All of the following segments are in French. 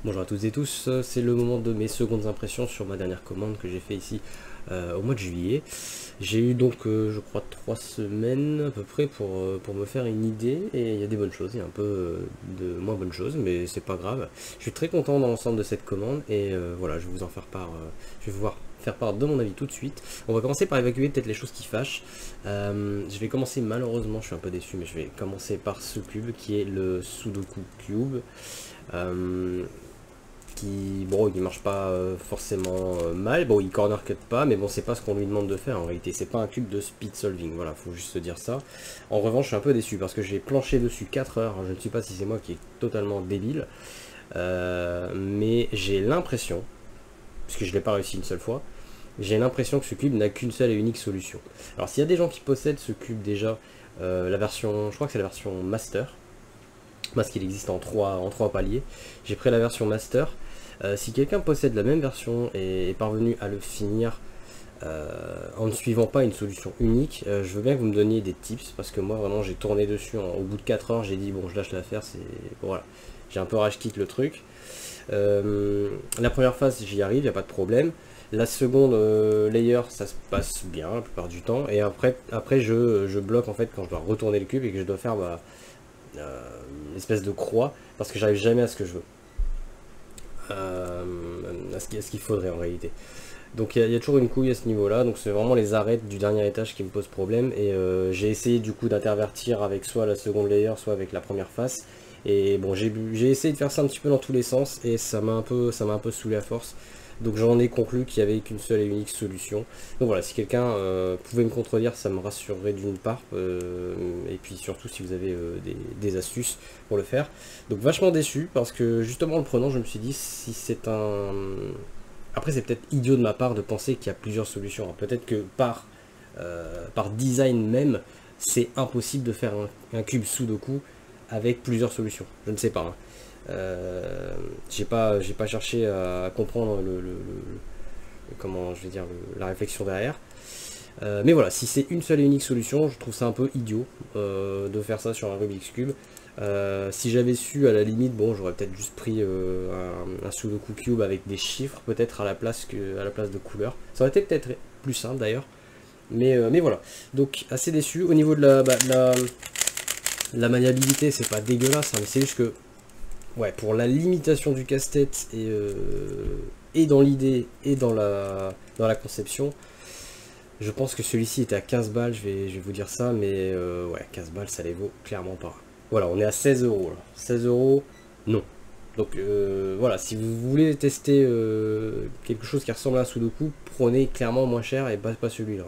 Bonjour à toutes et tous, c'est le moment de mes secondes impressions sur ma dernière commande que j'ai fait ici au mois de juillet. J'ai eu donc, je crois, 3 semaines à peu près pour me faire une idée, et il y a des bonnes choses, il y a un peu de moins bonnes choses, mais c'est pas grave. Je suis très content dans l'ensemble de cette commande, et voilà, je vais vous en faire part, je vais vous faire part de mon avis tout de suite. On va commencer par évacuer peut-être les choses qui fâchent. Je vais commencer, malheureusement, je suis un peu déçu, mais je vais commencer par ce cube qui est le Sudoku Cube. Qui, bon, il marche pas forcément mal, bon, il corner cut pas, mais bon, c'est pas ce qu'on lui demande de faire en réalité, c'est pas un cube de speed solving, voilà, faut juste se dire ça. En revanche, je suis un peu déçu parce que j'ai planché dessus 4 heures, je ne sais pas si c'est moi qui est totalement débile, mais j'ai l'impression, puisque je l'ai pas réussi une seule fois, j'ai l'impression que ce cube n'a qu'une seule et unique solution. Alors, s'il y a des gens qui possèdent ce cube déjà, la version, je crois que c'est la version master, parce qu'il existe en 3 paliers, j'ai pris la version master. Si quelqu'un possède la même version et est parvenu à le finir en ne suivant pas une solution unique, je veux bien que vous me donniez des tips, parce que moi vraiment j'ai tourné dessus, au bout de 4 heures j'ai dit bon je lâche l'affaire, c'est voilà, j'ai un peu rage quitte le truc. La première phase j'y arrive, il n'y a pas de problème. La seconde layer ça se passe bien la plupart du temps, et après je bloque en fait quand je dois retourner le cube et que je dois faire une espèce de croix, parce que j'arrive jamais à ce que je veux. À ce qu'il faudrait en réalité. Donc il y a toujours une couille à ce niveau-là, donc c'est vraiment les arêtes du dernier étage qui me posent problème, et j'ai essayé du coup d'intervertir avec soit la seconde layer, soit avec la première face, et bon j'ai essayé de faire ça un petit peu dans tous les sens, et ça m'a un peu saoulé à force. Donc j'en ai conclu qu'il n'y avait qu'une seule et unique solution. Donc voilà, si quelqu'un pouvait me contredire, ça me rassurerait d'une part, et puis surtout si vous avez des astuces pour le faire. Donc vachement déçu, parce que justement en le prenant, je me suis dit, si c'est un... Après c'est peut-être idiot de ma part de penser qu'il y a plusieurs solutions. Peut-être que par design même, c'est impossible de faire un cube Sudoku avec plusieurs solutions. Je ne sais pas. Hein. J'ai pas cherché à comprendre comment je vais dire la réflexion derrière. Mais voilà, si c'est une seule et unique solution, je trouve ça un peu idiot de faire ça sur un Rubik's Cube. Si j'avais su, à la limite, bon, j'aurais peut-être juste pris un Sudoku Cube avec des chiffres, peut-être à la place de couleurs. Ça aurait été peut-être plus simple d'ailleurs. Mais voilà. Donc assez déçu. Au niveau de la maniabilité, c'est pas dégueulasse, hein, mais c'est juste que ouais, pour la limitation du casse-tête et dans l'idée et dans la conception, je pense que celui-ci était à 15 balles, je vais vous dire ça, mais ouais, 15 balles, ça les vaut clairement pas. Voilà, on est à 16 euros. 16 euros, non. Donc voilà, si vous voulez tester quelque chose qui ressemble à un Sudoku, prenez clairement moins cher et pas celui-là.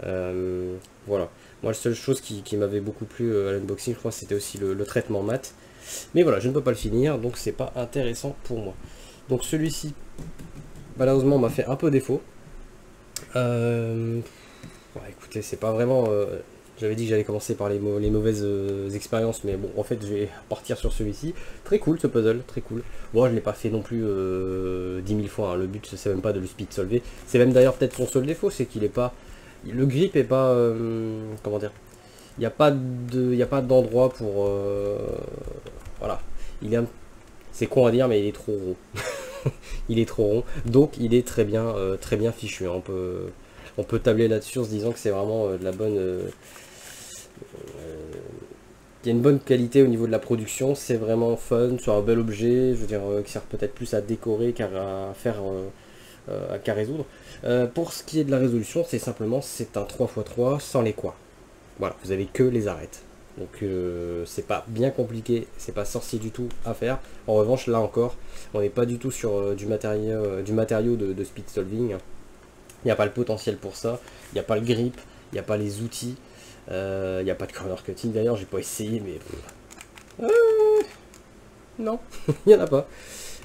Hein. Voilà. Moi, la seule chose qui m'avait beaucoup plu à l'unboxing, je crois, c'était aussi le traitement mat. Mais voilà, je ne peux pas le finir, donc c'est pas intéressant pour moi. Donc celui-ci, malheureusement, m'a fait un peu défaut. Ouais, écoutez, c'est pas vraiment... j'avais dit que j'allais commencer par les mauvaises expériences, mais bon, en fait, je vais partir sur celui-ci. Très cool ce puzzle, très cool. Bon, je l'ai pas fait non plus 10 000 fois, hein. Le but, c'est même pas de le speed solver. C'est même d'ailleurs peut-être son seul défaut, c'est qu'il est pas... Le grip est pas... comment dire, il n'y a pas d'endroit pour... voilà. C'est con à dire, mais il est trop rond. Il est trop rond. Donc il est très bien fichu. Hein. On peut tabler là-dessus en se disant que c'est vraiment de la bonne... il y a une bonne qualité au niveau de la production. C'est vraiment fun, sur un bel objet. Je veux dire, qui sert peut-être plus à décorer qu'à faire... qu'à résoudre. Pour ce qui est de la résolution, c'est simplement c'est un 3x3 sans les quoi. Voilà, vous avez que les arêtes. Donc c'est pas bien compliqué, c'est pas sorcier du tout à faire. En revanche, là encore, on n'est pas du tout sur du matériau de speed solving. Il n'y a pas le potentiel pour ça, il n'y a pas le grip, il n'y a pas les outils, il n'y a pas de corner cutting d'ailleurs, j'ai pas essayé, mais... non, il n'y en a pas.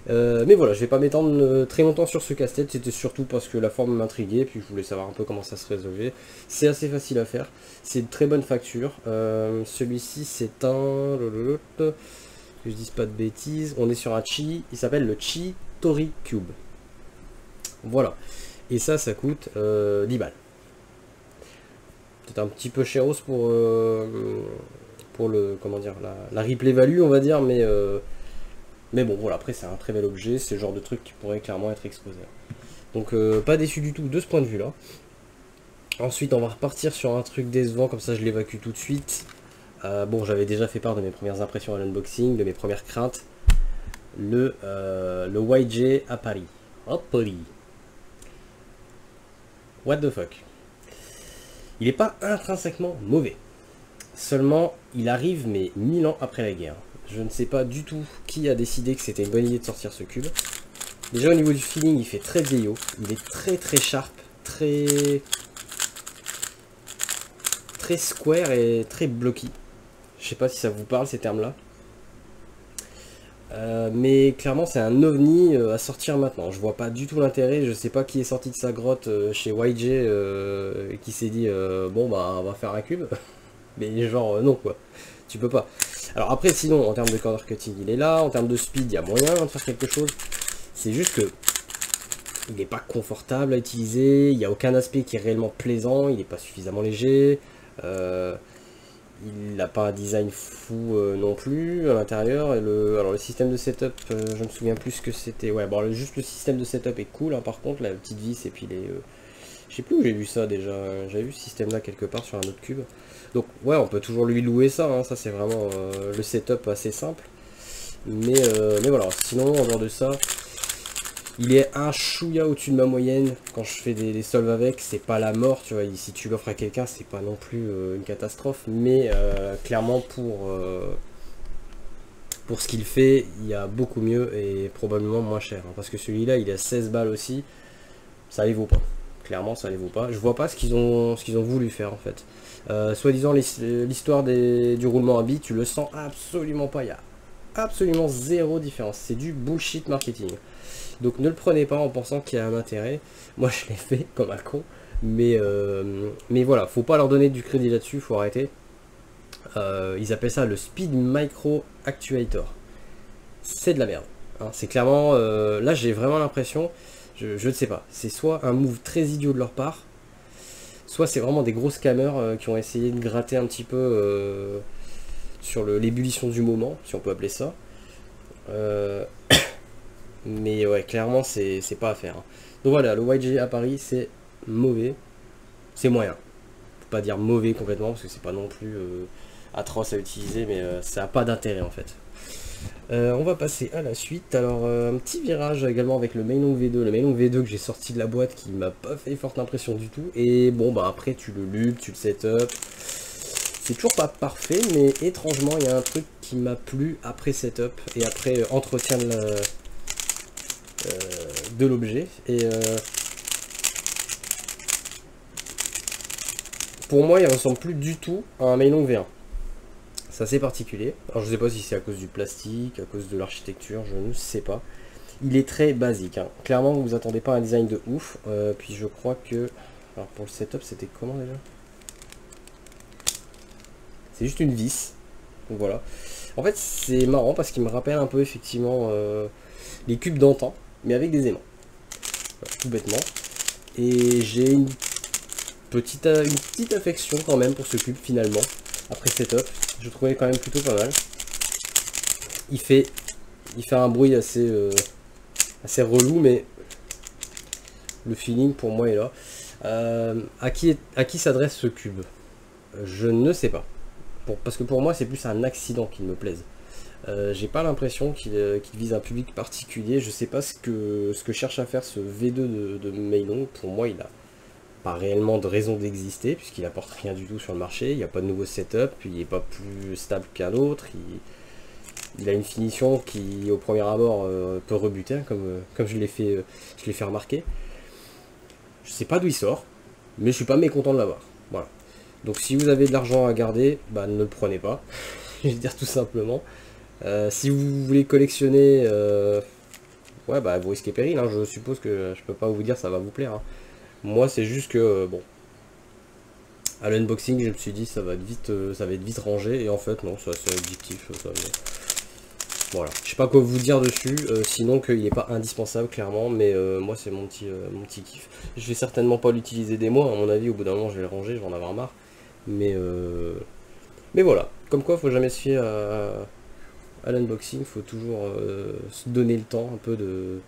Mais voilà, je vais pas m'étendre très longtemps sur ce casse-tête, c'était surtout parce que la forme m'intriguait, puis je voulais savoir un peu comment ça se résolvait. C'est assez facile à faire, c'est de très bonne facture. Celui-ci c'est un... que je dise pas de bêtises, on est sur un Chi, il s'appelle le Chi Tori Cube. Voilà, et ça coûte 10 balles. Peut-être un petit peu chéros pour le, comment dire, la replay value on va dire, mais... Mais bon, voilà, après c'est un très bel objet, c'est le genre de truc qui pourrait clairement être exposé. Donc pas déçu du tout de ce point de vue là. Ensuite on va repartir sur un truc décevant, comme ça je l'évacue tout de suite. Bon, j'avais déjà fait part de mes premières impressions à l'unboxing, de mes premières craintes. Le YJ à Paris. À Paris. What the fuck. Il n'est pas intrinsèquement mauvais. Seulement, il arrive mais 1000 ans après la guerre. Je ne sais pas du tout qui a décidé que c'était une bonne idée de sortir ce cube. Déjà au niveau du feeling, il fait très vieillot. Il est très très sharp, très square et très blocky. Je sais pas si ça vous parle ces termes-là. Mais clairement c'est un ovni à sortir maintenant. Je vois pas du tout l'intérêt. Je sais pas qui est sorti de sa grotte chez YJ et qui s'est dit bon bah on va faire un cube. Mais genre non quoi. Tu peux pas. Alors après sinon en termes de corner cutting il est là. En termes de speed il y a moyen de faire quelque chose. C'est juste que il n'est pas confortable à utiliser. Il n'y a aucun aspect qui est réellement plaisant. Il n'est pas suffisamment léger. Il n'a pas un design fou non plus à l'intérieur. Alors le système de setup, je me souviens plus ce que c'était. Ouais, bon, juste le système de setup est cool. Hein, par contre, la petite vis et puis les. Je sais plus où j'ai vu ça déjà. J'avais vu ce système là quelque part sur un autre cube. Donc ouais, on peut toujours lui louer ça. Hein, ça c'est vraiment le setup assez simple. Mais voilà. Sinon, en dehors de ça. Il est un chouïa au-dessus de ma moyenne. Quand je fais des solves avec, c'est pas la mort, tu vois. Si tu l'offres à quelqu'un, c'est pas non plus une catastrophe. Mais clairement, pour ce qu'il fait, il y a beaucoup mieux et probablement moins cher. Hein, parce que celui-là, il est à 16 balles aussi. Ça les vaut pas. Clairement, ça les vaut pas. Je vois pas ce qu'ils ont voulu faire en fait. Soi-disant, l'histoire du roulement à billes, tu le sens absolument pas. Il y a absolument zéro différence. C'est du bullshit marketing. Donc ne le prenez pas en pensant qu'il y a un intérêt. Moi je l'ai fait comme un con. Mais voilà, faut pas leur donner du crédit là-dessus, faut arrêter. Ils appellent ça le Speed Micro Actuator. C'est de la merde. Hein. C'est clairement... là j'ai vraiment l'impression, je ne sais pas, c'est soit un move très idiot de leur part, soit c'est vraiment des gros scammers qui ont essayé de gratter un petit peu sur l'ébullition du moment, si on peut appeler ça. Mais ouais, clairement, c'est pas à faire. Hein. Donc voilà, le YJ à Paris, c'est mauvais. C'est moyen. Faut pas dire mauvais complètement, parce que c'est pas non plus atroce à utiliser, mais ça a pas d'intérêt en fait. On va passer à la suite. Alors, un petit virage également avec le Mailong V2. Le Mailong V2 que j'ai sorti de la boîte qui m'a pas fait forte impression du tout. Et bon, bah après, tu le lubes, tu le setup. C'est toujours pas parfait, mais étrangement, il y a un truc qui m'a plu après setup et après entretien de l'objet. Et pour moi, il ressemble plus du tout à un Mailong V1. C'est assez particulier. Alors, je sais pas si c'est à cause du plastique, à cause de l'architecture, je ne sais pas. Il est très basique. Hein. Clairement, vous attendez pas un design de ouf. Puis je crois que... Alors, pour le setup, c'était comment déjà? C'est juste une vis. Donc voilà. En fait, c'est marrant parce qu'il me rappelle un peu effectivement les cubes d'antan, mais avec des aimants. Voilà, tout bêtement. Et j'ai une petite affection quand même pour ce cube finalement. Après setup, je trouvais quand même plutôt pas mal. Il fait un bruit assez relou, mais le feeling pour moi est là. À qui s'adresse ce cube? Je ne sais pas. Parce que pour moi c'est plus un accident qui me plaise. J'ai pas l'impression qu'il vise un public particulier. Je sais pas ce que cherche à faire ce V2 de Mailong. Pour moi il a pas réellement de raison d'exister puisqu'il apporte rien du tout sur le marché. Il n'y a pas de nouveau setup, il n'est pas plus stable qu'un autre. Il a une finition qui au premier abord peut rebuter, hein, comme je l'ai fait remarquer. Je sais pas d'où il sort, mais je suis pas mécontent de l'avoir. Voilà. Donc si vous avez de l'argent à garder, bah ne le prenez pas. Je vais dire tout simplement. Si vous voulez collectionner, ouais bah vous risquez péril. Hein. Je suppose que je peux pas vous dire ça va vous plaire. Hein. Moi c'est juste que bon, à l'unboxing je me suis dit ça va être vite rangé et en fait non, c'est addictif. Voilà. Je sais pas quoi vous dire dessus, sinon qu'il n'est pas indispensable clairement, mais moi c'est mon petit kiff. Je vais certainement pas l'utiliser des mois, à mon avis au bout d'un moment je vais le ranger, je vais en avoir marre. Mais voilà, comme quoi faut jamais se fier à l'unboxing, il faut toujours se donner le temps un peu de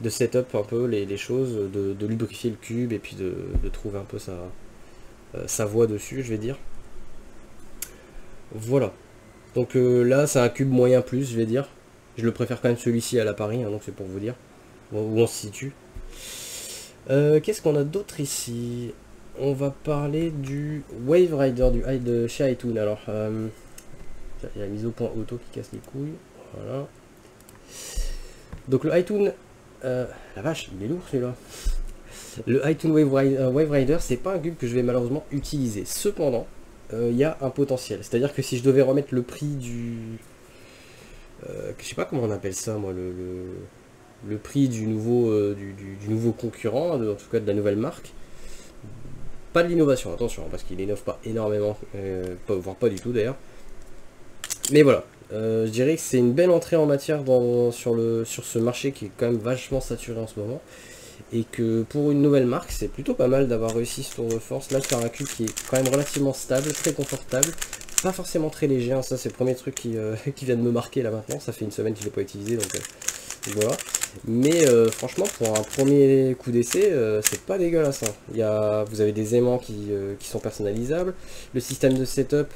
setup un peu les choses, de lubrifier le cube et puis de trouver un peu sa voie dessus, je vais dire. Voilà. Donc là, c'est un cube moyen plus, je vais dire. Je le préfère quand même celui-ci à la Paris, hein, donc c'est pour vous dire où on se situe. Qu'est-ce qu'on a d'autre ici? On va parler du Wave Rider de chez iTunes. Alors, il y a la mise au point auto qui casse les couilles. Voilà. Donc le iTunes, la vache, il est lourd celui-là. Le iTunes Wave Rider, c'est pas un cube que je vais malheureusement utiliser. Cependant, il y a un potentiel. C'est-à-dire que si je devais remettre le prix du... je sais pas comment on appelle ça, moi, le prix du nouveau, du nouveau concurrent, en tout cas de la nouvelle marque. Pas de l'innovation, attention, parce qu'il innove pas énormément, voire pas du tout d'ailleurs. Mais voilà, je dirais que c'est une belle entrée en matière sur ce marché qui est quand même vachement saturé en ce moment. Et que pour une nouvelle marque, c'est plutôt pas mal d'avoir réussi ce tour de force. Là, faire un cube qui est quand même relativement stable, très confortable. Pas forcément très léger, hein. Ça c'est le premier truc qui vient de me marquer là maintenant. Ça fait une semaine que je l'ai pas utilisé, donc voilà. Mais franchement, pour un premier coup d'essai, c'est pas dégueulasse, hein. Vous avez des aimants qui sont personnalisables. Le système de setup,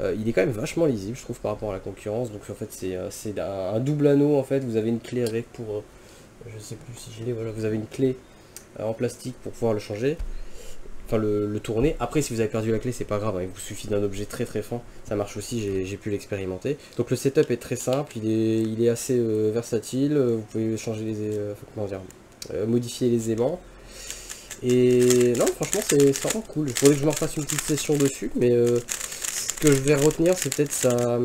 il est quand même vachement lisible, je trouve, par rapport à la concurrence. Donc en fait, c'est un double anneau. En fait, vous avez une clé avec pour... je sais plus si je l'ai, voilà, vous avez une clé en plastique pour pouvoir le changer, enfin le tourner. Après, si vous avez perdu la clé, c'est pas grave, hein, il vous suffit d'un objet très très fin, ça marche aussi, j'ai pu l'expérimenter. Donc le setup est très simple, il est assez versatile, vous pouvez changer comment dire, modifier les aimants. Et non, franchement, c'est vraiment cool. Il faudrait que je me refasse une petite session dessus, mais ce que je vais retenir, c'est peut-être sa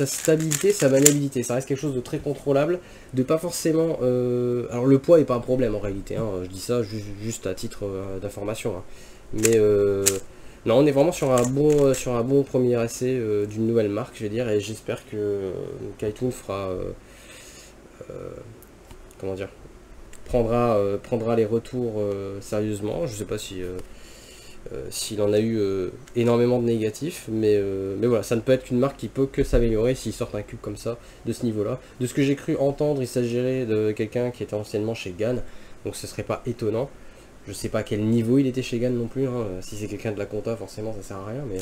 stabilité, sa maniabilité. Ça reste quelque chose de très contrôlable, de pas forcément... alors le poids est pas un problème en réalité, hein, je dis ça juste à titre d'information. Hein. Mais non, on est vraiment sur un bon premier essai d'une nouvelle marque, je vais dire, et j'espère que iTunes fera... comment dire, prendra les retours sérieusement. Je sais pas si... s'il en a eu énormément de négatifs, mais voilà, ça ne peut être qu'une marque qui peut que s'améliorer s'ils sortent un cube comme ça, de ce niveau-là. De ce que j'ai cru entendre, il s'agirait de quelqu'un qui était anciennement chez GAN, donc ce serait pas étonnant. Je sais pas à quel niveau il était chez GAN non plus, hein. Si c'est quelqu'un de la compta, forcément ça sert à rien, mais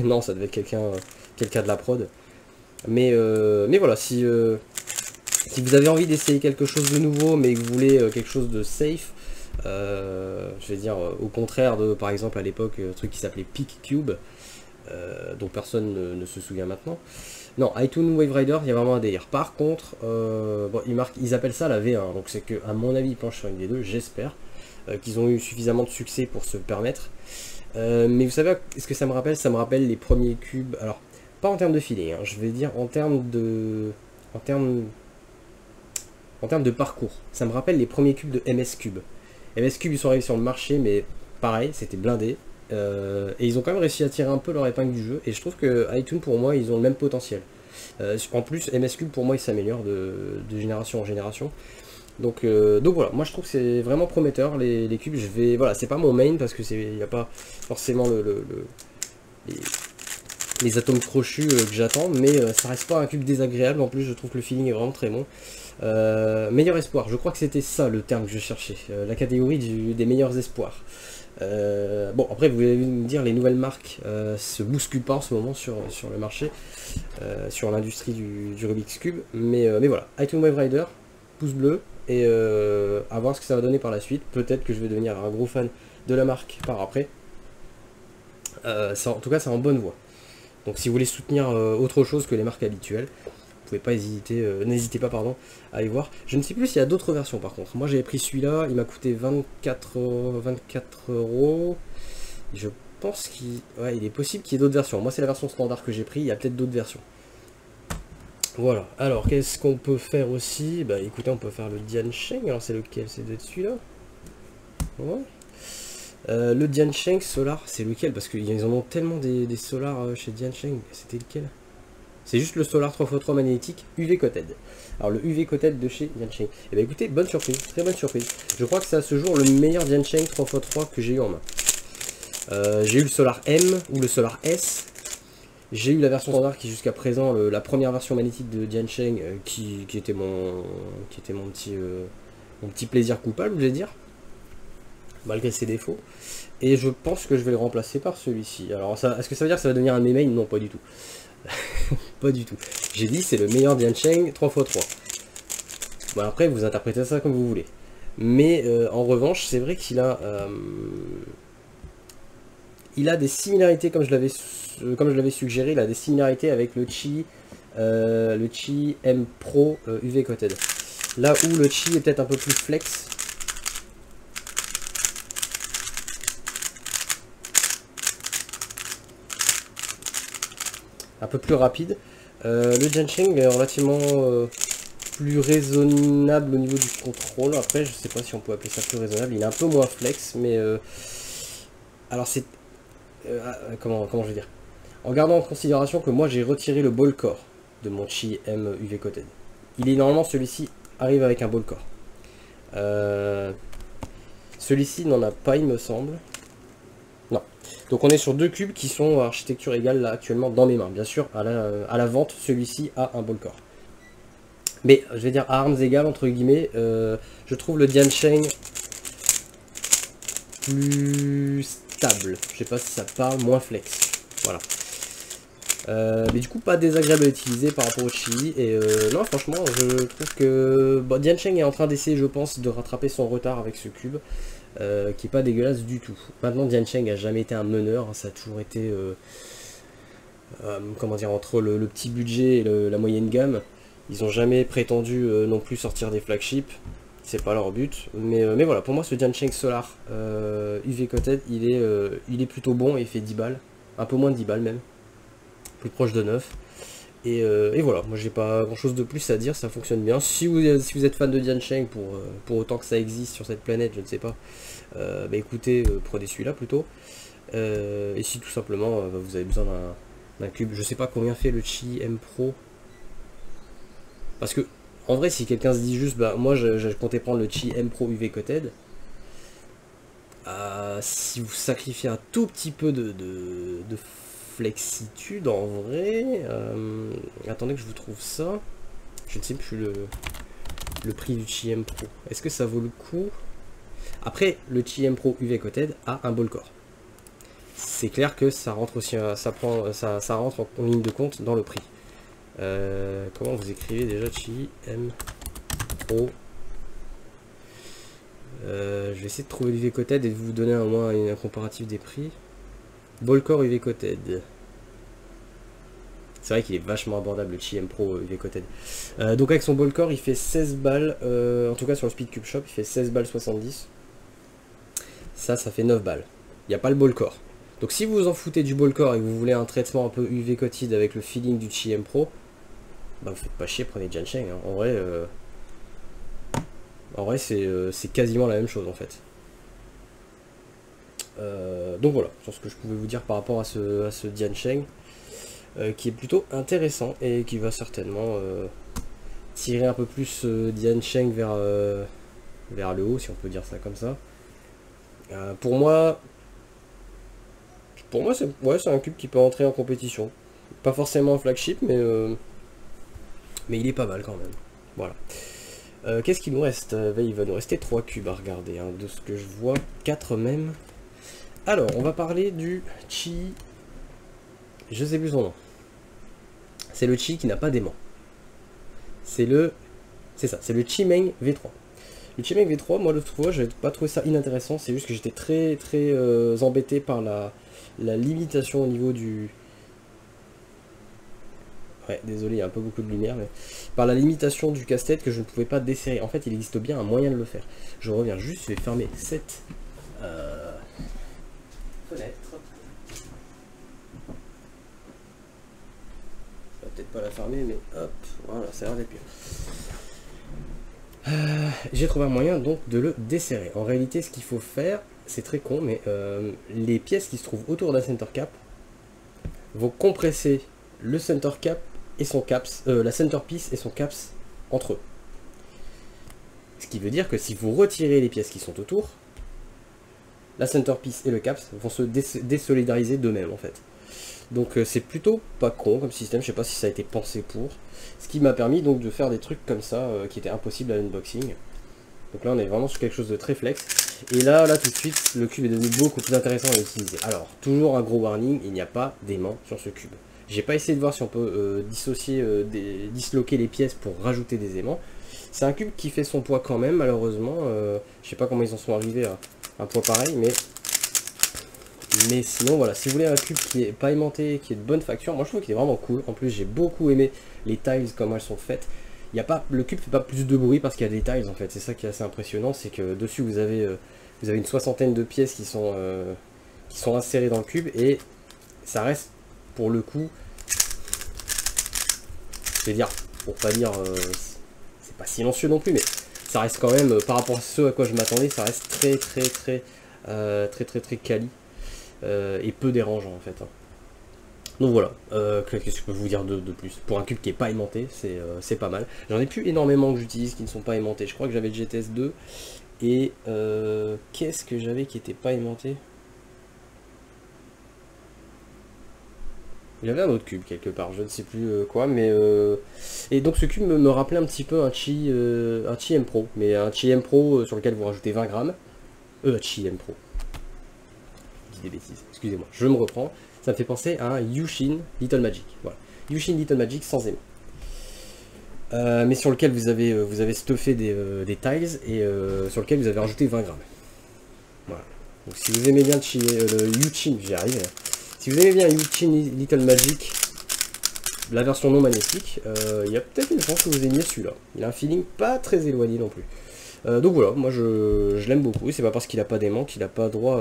non, ça devait être quelqu'un de la prod. Mais voilà, si vous avez envie d'essayer quelque chose de nouveau, mais que vous voulez quelque chose de safe, je vais dire au contraire de par exemple à l'époque un truc qui s'appelait PicCube dont personne ne se souvient maintenant. Non, iTunes Wave Rider, il y a vraiment un délire. Par contre, bon, ils appellent ça la V1, donc c'est que à mon avis ils penchent sur une V2, j'espère qu'ils ont eu suffisamment de succès pour se permettre. Mais vous savez ce que ça me rappelle? Ça me rappelle les premiers cubes, alors pas en termes de filet, hein, je vais dire en termes de parcours. Ça me rappelle les premiers cubes de MS Cube. MS Cube, ils sont arrivés sur le marché, mais pareil, c'était blindé. Et ils ont quand même réussi à tirer un peu leur épingle du jeu. Et je trouve que iTunes, pour moi, ils ont le même potentiel. En plus, MS Cube, pour moi, il s'améliore de génération en génération. Donc voilà, moi je trouve que c'est vraiment prometteur, les cubes. Voilà, c'est pas mon main, parce que il n'y a pas forcément les atomes crochus que j'attends. Mais ça reste pas un cube désagréable. En plus, je trouve que le feeling est vraiment très bon. Meilleur espoir, je crois que c'était ça le terme que je cherchais, la catégorie des meilleurs espoirs. Bon, après vous allez me dire, les nouvelles marques se bousculent pas en ce moment sur le marché, sur l'industrie du Rubik's Cube, mais voilà, iTunes Wave Rider, pouce bleu, et à voir ce que ça va donner par la suite. Peut-être que je vais devenir un gros fan de la marque par après. En tout cas, c'est en bonne voie. Donc si vous voulez soutenir autre chose que les marques habituelles, pas hésiter, n'hésitez pas pardon, à aller voir. Je ne sais plus s'il y a d'autres versions par contre. Moi j'avais pris celui-là, il m'a coûté 24 €. Je pense il est possible qu'il y ait d'autres versions. Moi c'est la version standard que j'ai pris, il y a peut-être d'autres versions. Voilà, alors qu'est-ce qu'on peut faire aussi? Bah écoutez, on peut faire le Diansheng. Alors c'est lequel? C'est de celui-là? Ouais. Le Diansheng Solar, c'est lequel? Parce qu'ils en ont tellement des solars chez Diansheng. C'était lequel? C'est juste le Solar 3x3 magnétique UV Coated. Alors le UV Coated de chez Diansheng. Et bien écoutez, bonne surprise, très bonne surprise. Je crois que c'est à ce jour le meilleur Diansheng 3x3 que j'ai eu en main. J'ai eu le Solar M ou le Solar S. J'ai eu la version standard qui jusqu'à présent, la première version magnétique de Diancheng, qui était mon petit plaisir coupable, je vais dire, malgré ses défauts. Et je pense que je vais le remplacer par celui-ci. Alors, est-ce que ça veut dire que ça va devenir un de mes mains? Non, pas du tout. Pas du tout. J'ai dit c'est le meilleur Diancheng 3x3. Bon, après, vous interprétez ça comme vous voulez. Mais en revanche, c'est vrai qu'il a... il a des similarités, comme je l'avais suggéré, il a des similarités avec le Qi M Pro UV Coated. Là où le Qi est peut-être un peu plus flex. Un peu plus rapide. Le Diancheng est relativement plus raisonnable au niveau du contrôle. Après, je sais pas si on peut appeler ça plus raisonnable. Il est un peu moins flex, mais... alors c'est... comment je vais dire, en gardant en considération que moi j'ai retiré le ball core de mon Qi M UV Coated. Il est normalement, celui-ci arrive avec un ball core. Celui-ci n'en a pas, il me semble. Non. Donc on est sur deux cubes qui sont à architecture égale là actuellement dans mes mains. Bien sûr, à la vente, celui-ci a un ball core. Mais je vais dire à armes égales entre guillemets, je trouve le Diancheng plus stable. Je sais pas si ça parle, moins flex. Voilà. Mais du coup, pas désagréable à utiliser par rapport au Qi. Et non, franchement, je trouve que Diancheng est en train d'essayer, je pense, de rattraper son retard avec ce cube. Qui est pas dégueulasse du tout. Maintenant, Diancheng a jamais été un meneur. Ça a toujours été, comment dire, entre le petit budget et la moyenne gamme. Ils ont jamais prétendu non plus sortir des flagships. C'est pas leur but, mais voilà, pour moi ce Diancheng Solar UV Coated, il est plutôt bon et il fait 10 balles, un peu moins de 10 balles même, plus proche de 9, et voilà, moi j'ai pas grand chose de plus à dire, ça fonctionne bien. Si vous êtes fan de Diancheng, pour autant que ça existe sur cette planète, je ne sais pas, bah écoutez, prenez celui-là plutôt, et si tout simplement vous avez besoin d'un cube, je sais pas combien fait le Qi M Pro, parce que en vrai, si quelqu'un se dit juste, bah moi je comptais prendre le Qi M Pro UV Coated, si vous sacrifiez un tout petit peu de flexitude, en vrai, attendez que je vous trouve ça, je ne sais plus le prix du Qi M Pro, est-ce que ça vaut le coup? Après, le Qi M Pro UV Coated a un ball core, c'est clair que ça rentre aussi, ça rentre en ligne de compte dans le prix. Comment vous écrivez déjà Qi M Pro? Je vais essayer de trouver l'UV Coated et de vous donner au moins un comparatif des prix. Ballcore UV Coated. C'est vrai qu'il est vachement abordable le Qi M Pro UV Coated. Donc avec son ballcore il fait 16 balles, en tout cas sur le Speed Cube Shop il fait 16 balles 70. Ça fait 9 balles. Il n'y a pas le ballcore. Donc si vous vous en foutez du ballcore et que vous voulez un traitement un peu UV Coated avec le feeling du Qi M Pro, bah vous faites pas chier, prenez Diancheng. Hein. En vrai c'est quasiment la même chose en fait. Donc voilà, sur ce que je pouvais vous dire par rapport à ce Diancheng, qui est plutôt intéressant et qui va certainement tirer un peu plus Diancheng vers le haut, si on peut dire ça comme ça. Pour moi c'est un cube qui peut entrer en compétition. Pas forcément en flagship, mais il est pas mal quand même. Voilà. Qu'est-ce qu'il nous reste? Il va nous rester 3 cubes à regarder, hein, de ce que je vois, 4 même. Alors, on va parler du Qi... Je sais plus son nom. C'est le Qi qui n'a pas d'aimant. C'est ça, c'est le Qimeng V3. Le Qimeng V3, moi l'autre fois, je n'avais pas trouvé ça inintéressant, c'est juste que j'étais très embêté par la limitation au niveau du... Ouais, désolé, il y a un peu beaucoup de lumière, mais... Par la limitation du casse-tête que je ne pouvais pas desserrer. En fait, il existe bien un moyen de le faire. Je reviens juste, je vais fermer cette fenêtre. Je vais peut-être pas la fermer, mais hop, voilà, ça a l'air d'être mieux. J'ai trouvé un moyen donc de le desserrer. En réalité, ce qu'il faut faire, c'est très con, mais les pièces qui se trouvent autour d'un center cap vont compresser le center cap et son caps, la centerpiece et son caps entre eux. Ce qui veut dire que si vous retirez les pièces qui sont autour, la centerpiece et le caps vont se désolidariser d'eux-mêmes en fait. Donc c'est plutôt pas con comme système, je sais pas si ça a été pensé pour. Ce qui m'a permis donc de faire des trucs comme ça qui étaient impossibles à l'unboxing. Donc là on est vraiment sur quelque chose de très flex. Et là tout de suite, le cube est devenu beaucoup plus intéressant à utiliser. Alors, toujours un gros warning, il n'y a pas d'aimant sur ce cube. J'ai pas essayé de voir si on peut disloquer les pièces pour rajouter des aimants. C'est un cube qui fait son poids quand même, malheureusement. Je sais pas comment ils en sont arrivés à un poids pareil, mais sinon voilà, si vous voulez un cube qui est pas aimanté, qui est de bonne facture, moi je trouve qu'il est vraiment cool. En plus j'ai beaucoup aimé les tiles, comment elles sont faites. Le cube fait pas plus de bruit parce qu'il y a des tiles en fait, c'est ça qui est assez impressionnant, c'est que dessus vous avez une soixantaine de pièces qui sont insérées dans le cube et ça reste pour le coup, je vais dire, pour pas dire, c'est pas silencieux non plus, mais ça reste quand même, par rapport à ce à quoi je m'attendais, ça reste très quali et peu dérangeant en fait. Donc voilà, qu'est-ce que je peux vous dire de plus? Pour un cube qui n'est pas aimanté, c'est pas mal. J'en ai plus énormément que j'utilise qui ne sont pas aimantés. Je crois que j'avais le GTS 2 et qu'est-ce que j'avais qui n'était pas aimanté? Il y avait un autre cube quelque part, je ne sais plus quoi, mais... Et donc ce cube me rappelait un petit peu un Chi M Pro, mais un Chi M Pro sur lequel vous rajoutez 20 grammes. Chi M Pro. Je dis des bêtises, excusez-moi, je me reprends. Ça me fait penser à un Yushin Little Magic. Voilà. Yushin Little Magic sans aimant. Mais sur lequel vous avez stuffé des tiles et sur lequel vous avez rajouté 20 grammes. Voilà. Donc si vous aimez bien le Yushin, j'y arrive. Si vous aimez bien Yushin Little Magic, la version non magnétique, il y a peut-être une chance que vous aimiez celui-là. Il a un feeling pas très éloigné non plus. Donc voilà, moi je l'aime beaucoup. C'est pas parce qu'il n'a pas d'aimant qu'il n'a pas le droit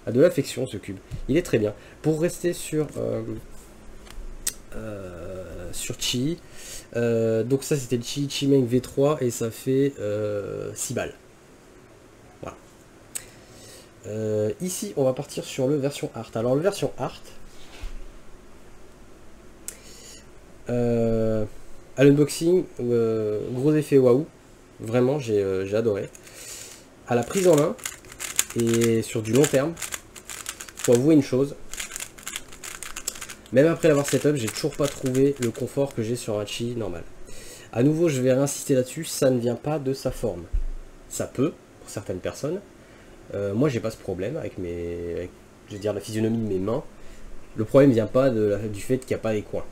à de l'affection ce cube. Il est très bien. Pour rester sur Chi, donc ça c'était le Chi Meng V3 et ça fait 6 balles. Voilà. Ici on va partir sur le version Art. Alors le version Art, à l'unboxing, gros effet waouh. Vraiment j'ai adoré. À la prise en main et sur du long terme, faut avouer une chose, même après l'avoir setup, j'ai toujours pas trouvé le confort que j'ai sur un Chi normal. A nouveau, je vais réinsister là-dessus, ça ne vient pas de sa forme. Ça peut, pour certaines personnes. Moi, j'ai pas ce problème avec je veux dire, la physionomie de mes mains. Le problème vient pas du fait qu'il n'y a pas les coins.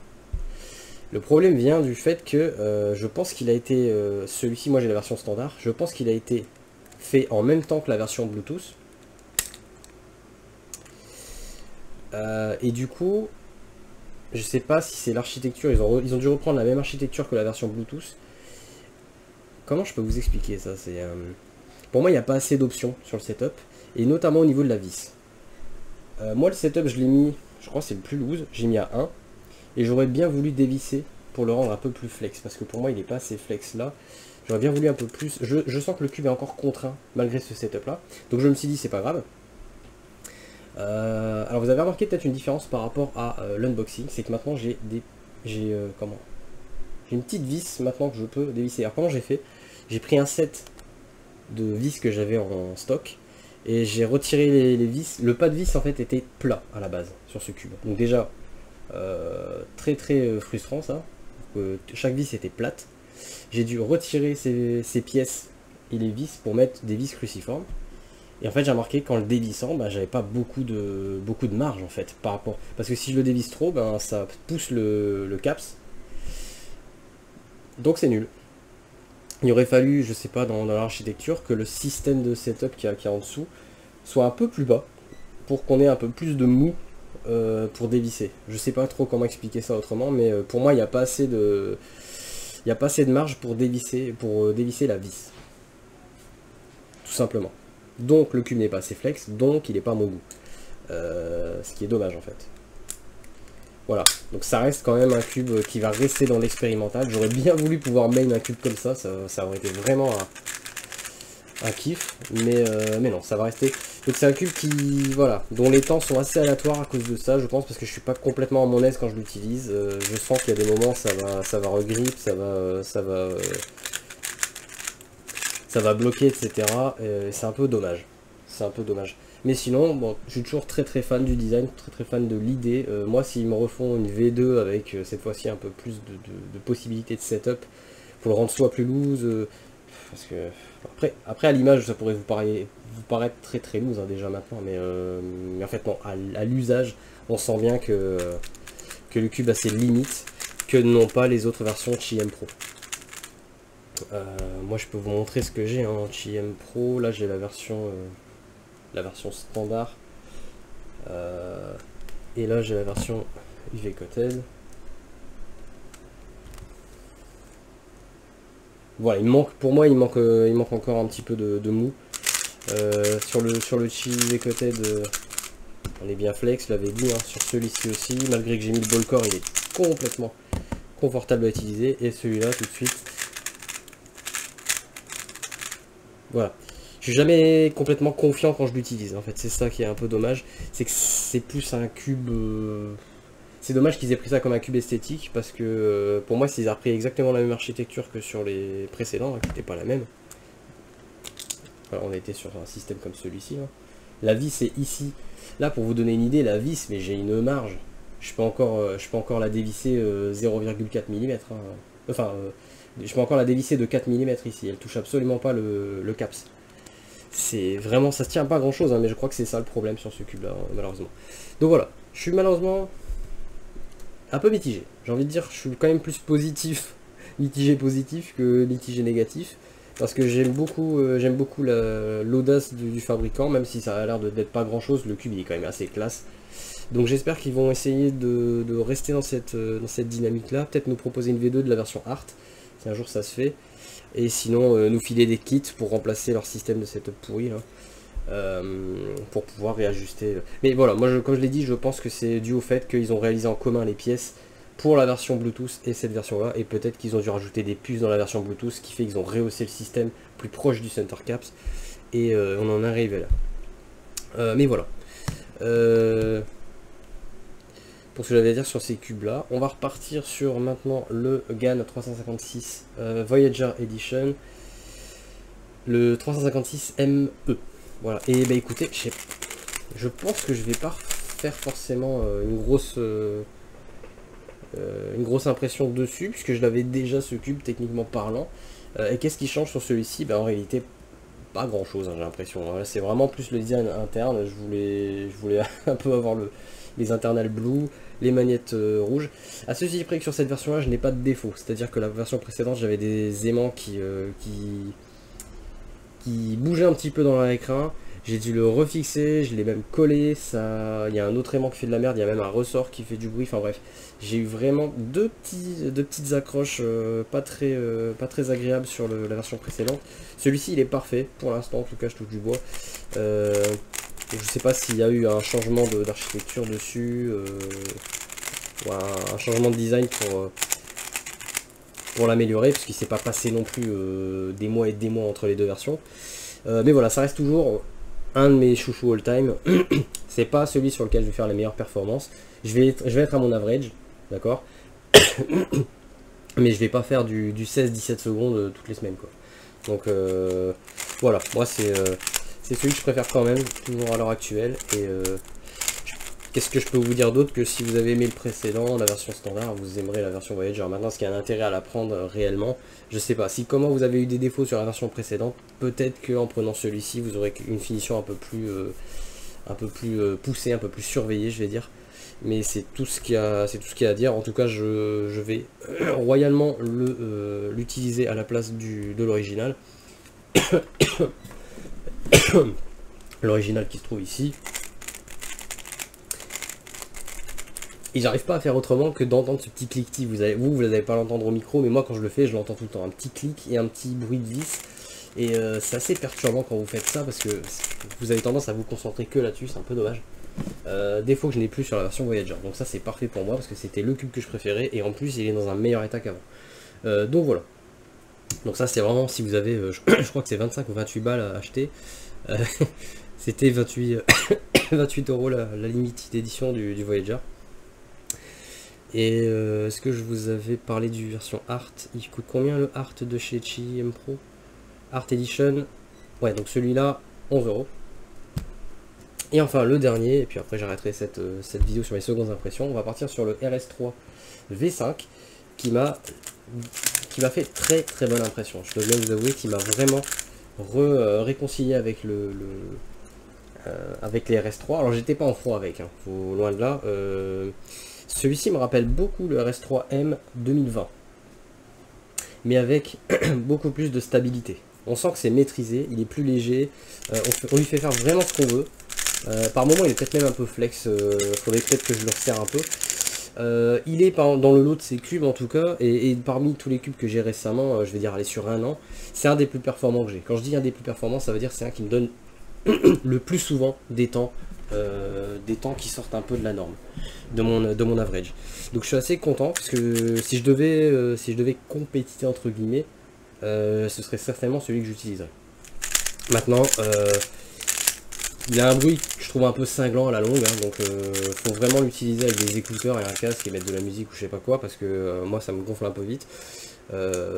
Le problème vient du fait que je pense qu'il a été, celui-ci, moi j'ai la version standard, je pense qu'il a été fait en même temps que la version Bluetooth. Et du coup, je sais pas si c'est l'architecture, ils ont dû reprendre la même architecture que la version Bluetooth. Comment je peux vous expliquer ça? Pour moi, il n'y a pas assez d'options sur le setup, et notamment au niveau de la vis. Moi, le setup, je l'ai mis, je crois que c'est le plus loose, j'ai mis à 1, et j'aurais bien voulu dévisser pour le rendre un peu plus flex, parce que pour moi, il n'est pas assez flex là. J'aurais bien voulu un peu plus, je sens que le cube est encore contraint, malgré ce setup là, donc je me suis dit, c'est pas grave. Alors vous avez remarqué peut-être une différence par rapport à l'unboxing, c'est que maintenant j'ai une petite vis maintenant que je peux dévisser. Alors comment j'ai fait? J'ai pris un set de vis que j'avais en stock et j'ai retiré les vis. Le pas de vis en fait était plat à la base sur ce cube. Donc déjà très frustrant ça. Chaque vis était plate. J'ai dû retirer ces pièces et les vis pour mettre des vis cruciformes. Et en fait j'ai remarqué qu'en le dévissant, j'avais pas beaucoup de marge en fait par rapport. Parce que si je le dévisse trop, ça pousse le caps. Donc c'est nul. Il aurait fallu, je sais pas, dans l'architecture, que le système de setup qu'il y a en dessous soit un peu plus bas pour qu'on ait un peu plus de mou pour dévisser. Je sais pas trop comment expliquer ça autrement, mais pour moi il n'y a pas assez de marge pour dévisser la vis. Tout simplement. Donc le cube n'est pas assez flex, donc il n'est pas à mon goût. Ce qui est dommage en fait. Voilà, donc ça reste quand même un cube qui va rester dans l'expérimental. J'aurais bien voulu pouvoir main un cube comme ça aurait été vraiment un kiff, mais non, ça va rester. Donc c'est un cube dont les temps sont assez aléatoires à cause de ça, je pense, parce que je suis pas complètement à mon aise quand je l'utilise. Je sens qu'il y a des moments ça va regrip, ça va bloquer, etc. C'est un peu dommage. C'est un peu dommage. Mais sinon, bon, je suis toujours très fan du design, très fan de l'idée. Moi, s'ils me refont une V2 avec cette fois-ci un peu plus de possibilités de setup, pour le rendre soit plus loose, parce que après à l'image ça pourrait vous paraître très loose hein, déjà maintenant, mais en fait non, à l'usage, on sent bien que le cube a ses limites, que n'ont pas les autres versions de Chi M Pro. Moi je peux vous montrer ce que j'ai en Chi M Pro. Là j'ai la version standard, et là j'ai la version UV Coated. Voilà, pour moi il manque encore un petit peu de mou. Sur le Chi UV Coated, on est bien flex, je l'avais dit, hein, sur celui-ci aussi, malgré que j'ai mis le ball core, il est complètement confortable à utiliser, et celui-là tout de suite. Voilà. Je suis jamais complètement confiant quand je l'utilise, en fait, c'est ça qui est un peu dommage, c'est que c'est plus un cube... C'est dommage qu'ils aient pris ça comme un cube esthétique, parce que pour moi, s'ils avaient pris exactement la même architecture que sur les précédents, qui n'était pas la même. Voilà, on était sur un système comme celui-ci. Hein. La vis est ici. Là, pour vous donner une idée, la vis, mais j'ai une marge. Je peux encore la dévisser 0,4 mm. Hein. Enfin, je peux encore la dévisser de 4 mm ici. Elle touche absolument pas le caps. C'est vraiment, ça se tient pas à grand chose, hein, mais je crois que c'est ça le problème sur ce cube là, malheureusement. Donc voilà, je suis malheureusement un peu mitigé. J'ai envie de dire, je suis quand même plus positif, mitigé positif que mitigé négatif, parce que j'aime beaucoup l'audace du fabricant, même si ça a l'air d'être pas grand chose, le cube il est quand même assez classe. Donc j'espère qu'ils vont essayer de rester dans cette dynamique là, peut-être nous proposer une V2 de la version Art, si un jour ça se fait. Et sinon nous filer des kits pour remplacer leur système de setup pourri là, pour pouvoir réajuster. Mais voilà, moi comme je l'ai dit, je pense que c'est dû au fait qu'ils ont réalisé en commun les pièces pour la version Bluetooth et cette version là, et peut-être qu'ils ont dû rajouter des puces dans la version Bluetooth, ce qui fait qu'ils ont rehaussé le système plus proche du center caps, et on en est arrivé là. Mais voilà. Pour ce que j'avais à dire sur ces cubes là, on va repartir sur maintenant le GAN 356 Voyager Edition, le 356 ME. Voilà, et bah écoutez, je pense que je vais pas faire forcément une grosse impression dessus, puisque je l'avais déjà ce cube techniquement parlant. Et qu'est-ce qui change sur celui-ci? Bah en réalité pas grand chose, hein, j'ai l'impression. C'est vraiment plus le design interne. Je voulais un peu avoir les internals blue, les magnettes rouges. À ceci près que sur cette version là je n'ai pas de défaut, c'est à dire que la version précédente j'avais des aimants qui bougeait un petit peu dans l'écran, j'ai dû le refixer, je l'ai même collé, il y a un autre aimant qui fait de la merde, il y a même un ressort qui fait du bruit, enfin bref, j'ai eu vraiment deux petites accroches pas très agréables sur la version précédente. Celui-ci il est parfait, pour l'instant en tout cas je touche du bois. Je sais pas s'il y a eu un changement d'architecture dessus, ou un changement de design pour l'améliorer, parce qu'il s'est pas passé non plus des mois et des mois entre les deux versions. Mais voilà, ça reste toujours un de mes chouchous all time. C'est pas celui sur lequel je vais faire les meilleures performances. Je vais être à mon average, d'accord. Mais je vais pas faire du 16-17 secondes toutes les semaines, quoi. Donc voilà, moi c'est celui que je préfère quand même, toujours à l'heure actuelle. Et qu'est-ce que je peux vous dire d'autre que si vous avez aimé le précédent, la version standard, vous aimerez la version Voyager. Maintenant, ce qui a un intérêt à la prendre réellement, je sais pas. Si comment vous avez eu des défauts sur la version précédente, peut-être qu'en prenant celui-ci, vous aurez une finition un peu plus poussée, un peu plus surveillée, je vais dire. Mais c'est tout ce qu'il y a à dire. En tout cas, je vais royalement l'utiliser à la place de l'original. L'original qui se trouve ici. Et j'arrive pas à faire autrement que d'entendre ce petit cliquetis. Vous n'allez pas l'entendre au micro, mais moi quand je le fais, je l'entends tout le temps. Un petit clic et un petit bruit de vis. Et c'est assez perturbant quand vous faites ça, parce que vous avez tendance à vous concentrer que là-dessus, c'est un peu dommage. Défaut que je n'ai plus sur la version Voyager. Donc ça c'est parfait pour moi, parce que c'était le cube que je préférais, et en plus il est dans un meilleur état qu'avant. Donc voilà. Donc ça c'est vraiment, si vous avez, je crois que c'est 25 ou 28 balles à acheter. C'était 28 euros la limite d'édition du Voyager. Et est-ce que je vous avais parlé du version Art? Il coûte combien le Art de chez Chi M Pro? Art Edition. Ouais, donc celui-là, 11 euros. Et enfin le dernier, et puis après j'arrêterai cette vidéo sur mes secondes impressions, on va partir sur le RS3 V5 qui m'a fait très très bonne impression. Je dois bien vous avouer qu'il m'a vraiment réconcilié avec avec les RS3. Alors j'étais pas en froid avec, hein, loin de là. Celui-ci me rappelle beaucoup le RS3M 2020, mais avec beaucoup plus de stabilité. On sent que c'est maîtrisé, il est plus léger, on lui fait faire vraiment ce qu'on veut. Par moment il est peut-être même un peu flex, faudrait peut-être que je le resserre un peu. Il est dans le lot de ces cubes en tout cas, et parmi tous les cubes que j'ai récemment, je vais dire aller sur un an, c'est un des plus performants que j'ai. Quand je dis un des plus performants, ça veut dire c'est un qui me donne le plus souvent des temps qui sortent un peu de la norme, de mon average. Donc je suis assez content, parce que si je devais compétiter entre guillemets, ce serait certainement celui que j'utiliserais. Maintenant, il a un bruit que je trouve un peu cinglant à la longue, hein, donc faut vraiment l'utiliser avec des écouteurs et un casque et mettre de la musique ou je sais pas quoi, parce que moi ça me gonfle un peu vite.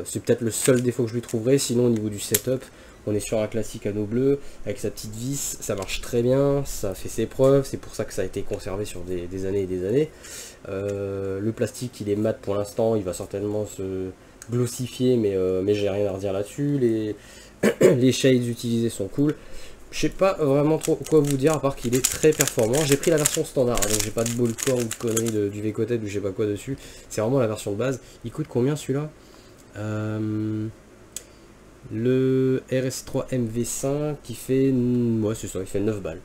C'est peut-être le seul défaut que je lui trouverais, sinon au niveau du setup, on est sur un classique anneau bleu, avec sa petite vis, ça marche très bien, ça fait ses preuves, c'est pour ça que ça a été conservé sur des années et des années. Le plastique il est mat pour l'instant, il va certainement se glossifier, mais j'ai rien à redire là-dessus. Les shades utilisés sont cool. Je sais pas vraiment trop quoi vous dire à part qu'il est très performant. J'ai pris la version standard, hein, donc j'ai pas de ball core ou de conneries du V-Coated ou je sais pas quoi dessus. C'est vraiment la version de base. Il coûte combien celui-là? Le RS3 MV5 qui fait... Ouais c'est ça, il fait 9 balles.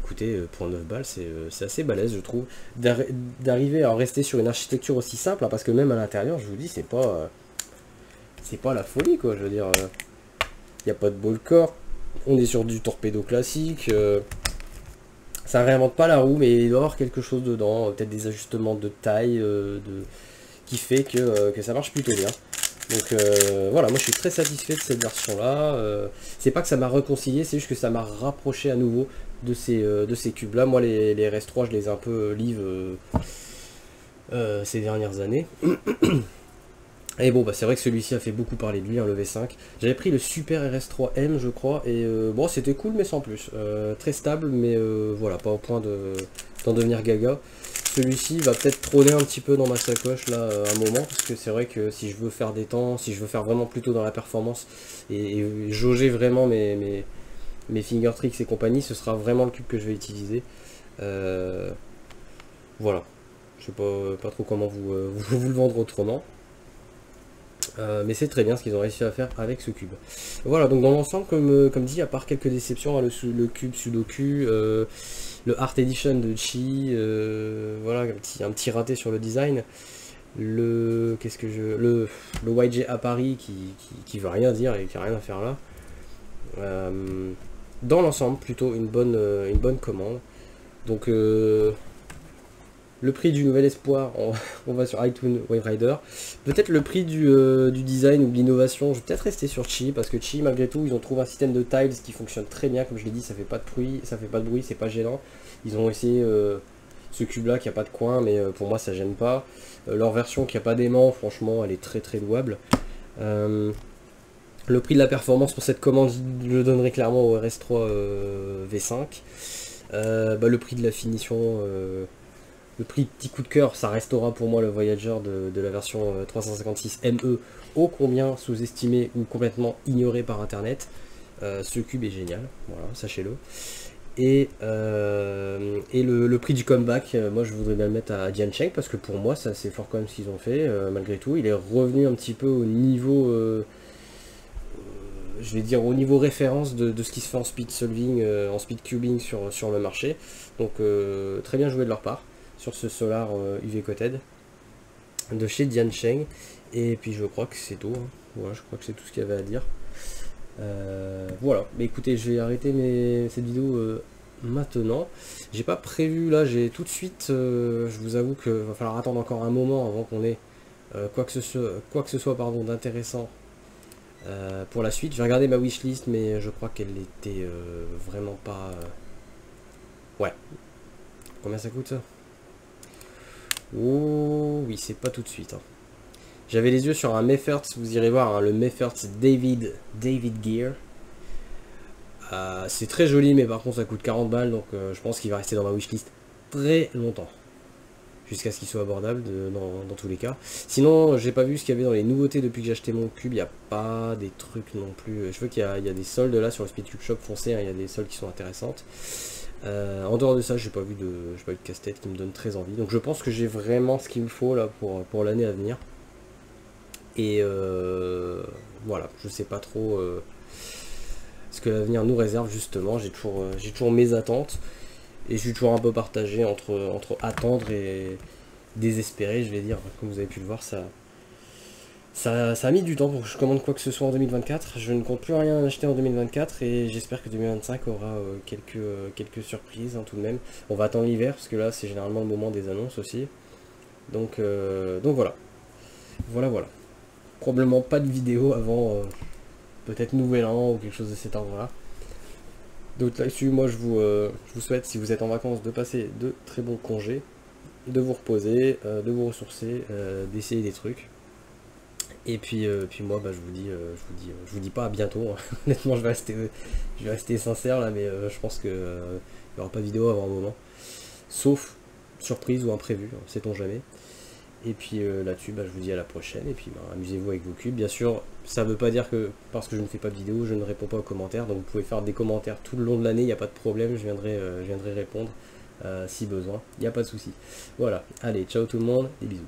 Écoutez, pour 9 balles c'est assez balèze je trouve. D'arriver à rester sur une architecture aussi simple, hein, parce que même à l'intérieur je vous dis c'est pas la folie quoi. Je veux dire, il n'y a pas de ball core. On est sur du torpedo classique, ça réinvente pas la roue, mais il doit y avoir quelque chose dedans, peut-être des ajustements de taille qui fait que ça marche plutôt bien. Donc voilà, moi je suis très satisfait de cette version là. C'est pas que ça m'a réconcilié, c'est juste que ça m'a rapproché à nouveau de ces cubes là. Moi les RS3 je les ai un peu live ces dernières années. Et bon, bah c'est vrai que celui-ci a fait beaucoup parler de lui, hein, le V5. J'avais pris le Super RS3M, je crois, et bon, c'était cool, mais sans plus. Très stable, mais voilà, pas au point d'en devenir gaga. Celui-ci va peut-être trôner un petit peu dans ma sacoche, là, un moment, parce que c'est vrai que si je veux faire des temps, si je veux faire vraiment plutôt dans la performance, et jauger vraiment mes finger tricks et compagnie, ce sera vraiment le cube que je vais utiliser. Voilà. Je sais pas trop comment vous le vendre autrement. Mais c'est très bien ce qu'ils ont réussi à faire avec ce cube. Voilà, donc dans l'ensemble, comme dit, à part quelques déceptions, hein, le cube Sudoku, le Art Edition de Chi, voilà, un petit raté sur le design, le YG à Paris qui veut rien dire et qui a rien à faire là. Dans l'ensemble, plutôt une bonne commande. Donc le prix du nouvel espoir, on va sur iTunes Wave Rider. Peut-être le prix du design ou de l'innovation, je vais peut-être rester sur Chi, parce que Chi, malgré tout, ils ont trouvé un système de tiles qui fonctionne très bien, comme je l'ai dit, ça fait pas de bruit, c'est pas gênant. Ils ont essayé ce cube là qui a pas de coin, mais pour moi ça gêne pas. Leur version qui a pas d'aimant, franchement, elle est très très louable. Le prix de la performance pour cette commande, je le donnerai clairement au RS3 V5. Le prix de la finition... le prix petit coup de cœur, ça restera pour moi le Voyager de la version 356 ME, ô combien sous-estimé ou complètement ignoré par internet. Ce cube est génial, voilà, sachez-le. Et le prix du comeback, moi je voudrais bien le mettre à Diancheng, parce que pour moi c'est assez fort quand même ce qu'ils ont fait, malgré tout. Il est revenu un petit peu au niveau, je vais dire au niveau référence de ce qui se fait en speed solving, en speed cubing sur le marché. Donc très bien joué de leur part sur ce Solar UV Coated de chez Diancheng. Et puis je crois que c'est tout, hein. Voilà, je crois que c'est tout ce qu'il y avait à dire. Voilà, mais écoutez, je vais arrêter cette vidéo maintenant. J'ai pas prévu là, j'ai tout de suite, je vous avoue que va falloir attendre encore un moment avant qu'on ait quoi que ce soit pardon, d'intéressant pour la suite. Je vais regarder ma wishlist, mais je crois qu'elle était vraiment pas... Ouais. Combien ça coûte ça? Oh oui, c'est pas tout de suite, hein. J'avais les yeux sur un Mefferts, vous irez voir, hein, le Mefferts David Gear. C'est très joli, mais par contre ça coûte 40 balles, donc je pense qu'il va rester dans ma wishlist très longtemps. Jusqu'à ce qu'il soit abordable dans tous les cas. Sinon, j'ai pas vu ce qu'il y avait dans les nouveautés depuis que j'ai acheté mon cube. Il n'y a pas des trucs non plus. Je vois qu'il y a des soldes là sur le Speedcube Shop foncé. Hein, il y a des soldes qui sont intéressantes. En dehors de ça, j'ai pas vu de casse-tête qui me donne très envie. Donc je pense que j'ai vraiment ce qu'il me faut là pour l'année à venir. Et voilà, je sais pas trop ce que l'avenir nous réserve justement. J'ai toujours mes attentes. Et je suis toujours un peu partagé entre attendre et désespérer, je vais dire. Comme vous avez pu le voir, ça a mis du temps pour que je commande quoi que ce soit en 2024. Je ne compte plus rien acheter en 2024 et j'espère que 2025 aura quelques surprises hein, tout de même. On va attendre l'hiver parce que là c'est généralement le moment des annonces aussi. Donc voilà. Voilà. Probablement pas de vidéo avant peut-être Nouvel An ou quelque chose de cet ordre-là. Donc là-dessus, moi je vous souhaite, si vous êtes en vacances, de passer de très bons congés, de vous reposer, de vous ressourcer, d'essayer des trucs. Et puis moi, bah, je vous dis pas à bientôt. Hein. Honnêtement, je vais rester sincère là, mais je pense que il n'y aura pas de vidéo avant un moment, sauf surprise ou imprévu, hein, sait-on jamais. Et puis là-dessus, bah, je vous dis à la prochaine. Et puis bah, amusez-vous avec vos cubes. Bien sûr, ça ne veut pas dire que parce que je ne fais pas de vidéo, je ne réponds pas aux commentaires. Donc vous pouvez faire des commentaires tout le long de l'année, il n'y a pas de problème. Je viendrai répondre si besoin. Il n'y a pas de souci. Voilà. Allez, ciao tout le monde. Des bisous.